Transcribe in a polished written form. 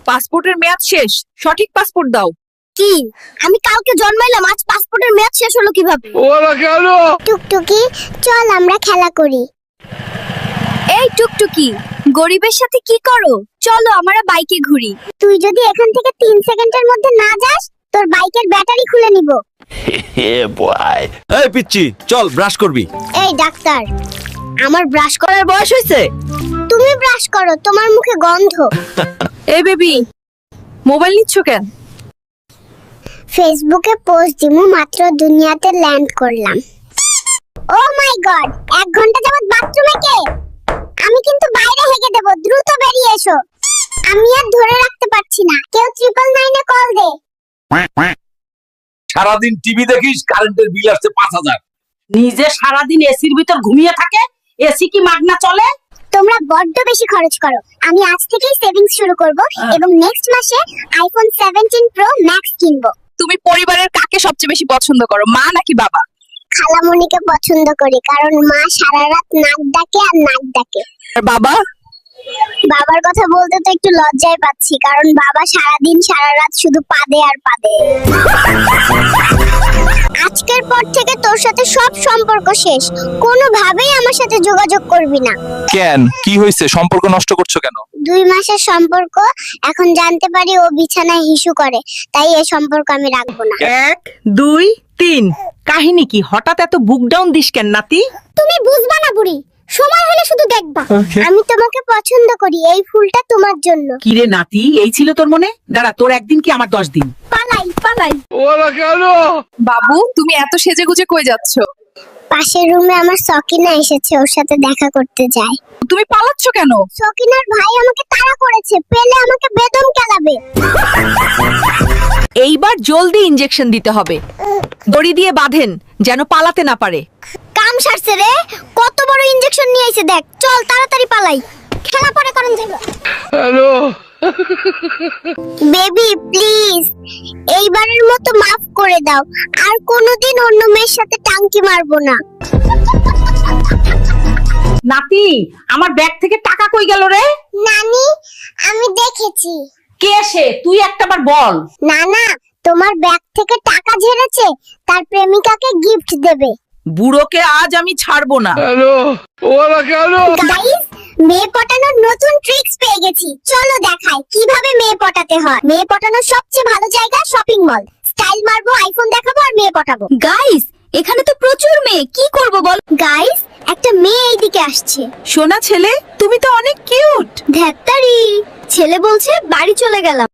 পাসপোর্টের মেয়াদ শেষ, সঠিক পাসপোর্ট দাও। কি? আমি কালকে জন্মাইলাম, আজ পাসপোর্টের মেয়াদ শেষ হলো কিভাবে? ওরা কেন? টুকটুকি, চল আমরা খেলা করি। এই টুকটুকি, গরিবের সাথে কি করো? চলো আমরা বাইকে ঘুরি। তুই যদি এখান থেকে 3 সেকেন্ডের মধ্যে না যাস, তোর বাইকের ব্যাটারি খুলে নিব। এই পিচ্চি, চল ব্রাশ করবি। এই ডাক্তার, আমার ব্রাশ করার বয়স হয়েছে? তুমি ব্রাশ করো, তোমার মুখে গন্ধ। এই বেবি, মোবাইল নিচ্ছ কেন? ফেসবুকে পোস্ট দিমু, মাত্র দুনিয়াতে ল্যান্ড করলাম। ও মাই গড, 1 ঘন্টা যাবত বাথরুমে কে? আমি কিন্তু বাইরে হেগে দেব, দ্রুত বেরিয়ে এসো। আমি আর ধরে রাখতে পারছি না, কেউ 999 এ কল দে। সারাদিন টিভি দেখিস, কারেন্টের বিল আসছে 5000। নিজে সারাদিন এসির ভিতর ঘুমিয়ে থাকে, এসি কি মাগনা চলে? তোমরা বড্ড বেশি খরচ করো। আমি আজ থেকেই সেভিংস শুরু করব এবং নেক্সট মাসে আইফোন 17 প্রো ম্যাক্স কিনবো। তুমি পরিবারের কাকে সবচেয়ে বেশি পছন্দ করো, মা নাকি বাবা? খালামণিকে পছন্দ করি, কারণ মা সারা রাত নাক ডাকে আর নাক ডাকে। আর বাবা? বাবার কথা বলতে তো একটু লজ্জায় পাচ্ছি, কারণ বাবা সারাদিন সারা রাত শুধু পাদে আর পাদে। আজকের পর থেকে তোর সাথে সব সম্পর্ক শেষ, কোনোভাবেই আমার সাথে যোগাযোগ করবি না। কেন, কি হয়েছে? সম্পর্ক নষ্ট করছো কেন? 2 মাসের সম্পর্ক, এখন জানতে পারি ও বিছানায় হিসু করে, তাই এই সম্পর্ক আমি রাখবো না। 1 2 3। কাহিনী কি? হঠাৎ এত বুক ডাউন দিস কেন নাতি? তুমি বুঝবা না বুড়ি, সময় হলে শুধু দেখবা। আমি তোমাকে পছন্দ করি, এই ফুলটা তোমার জন্য। কি রে নাতি, এই ছিল তোর মনে? দাঁড়া, তোর একদিন কি আমার 10 দিন। পালাই পালাই। ওরা কেন? বাবু, তুমি এত সেজেগুজে কই যাচ্ছ? পাশের রুমে আমার সকিনা এসেছে, ওর সাথে দেখা করতে যাই। তুমি পালাচ্ছ কেন? সকিনার ভাই আমাকে তাড়া করেছে, পেলে আমাকে বেদম কেলাবে। এইবার জলদি ইনজেকশন দিতে হবে, দড়ি দিয়ে বাঁধেন যেন পালাতে না পারে। কাম সারছে রে, কত বড় ইনজেকশন নিয়ে আইছে দেখ। চল তাড়াতাড়ি পালাই, খেলা পরে করেন যাইব। হ্যালো। বেবি প্লিজ, এইবারের মতো মাফ করে দাও, আর কোনোদিন অন্য মেয়ের সাথে টাঙ্কি মারবো না। নাতি, আমার ব্যাগ থেকে টাকা কই গেল রে? নানি, আমি দেখেছি। কে সে? তুই একটাবার বল। না না, তোমার ব্যাগ থেকে টাকা ঝেড়েছে, তার প্রেমিকাকে গিফট দেবে। বুড়োকে আজ আমি ছাড়বো না। হ্যালো। ওরা কেন? গাইস, মেয়ে পটানোর নতুন ট্রিক্স পেয়ে গেছি, চলো দেখাই কিভাবে মেয়ে পটাতে হয়। মেয়ে পটানোর সবচেয়ে ভালো জায়গা শপিং মল। স্টাইল মারবো, আইফোন দেখাবো আর মেয়ে পটাবো। গাইস, এখানে তো প্রচুর মেয়ে, কি করব বল? গাইস, একটা মেয়ে এইদিকে আসছে। সোনা ছেলে, তুমি তো অনেক কিউট। ধ্যাত্তারি, ছেলে বলছে বাড়ি চলে গেলাম।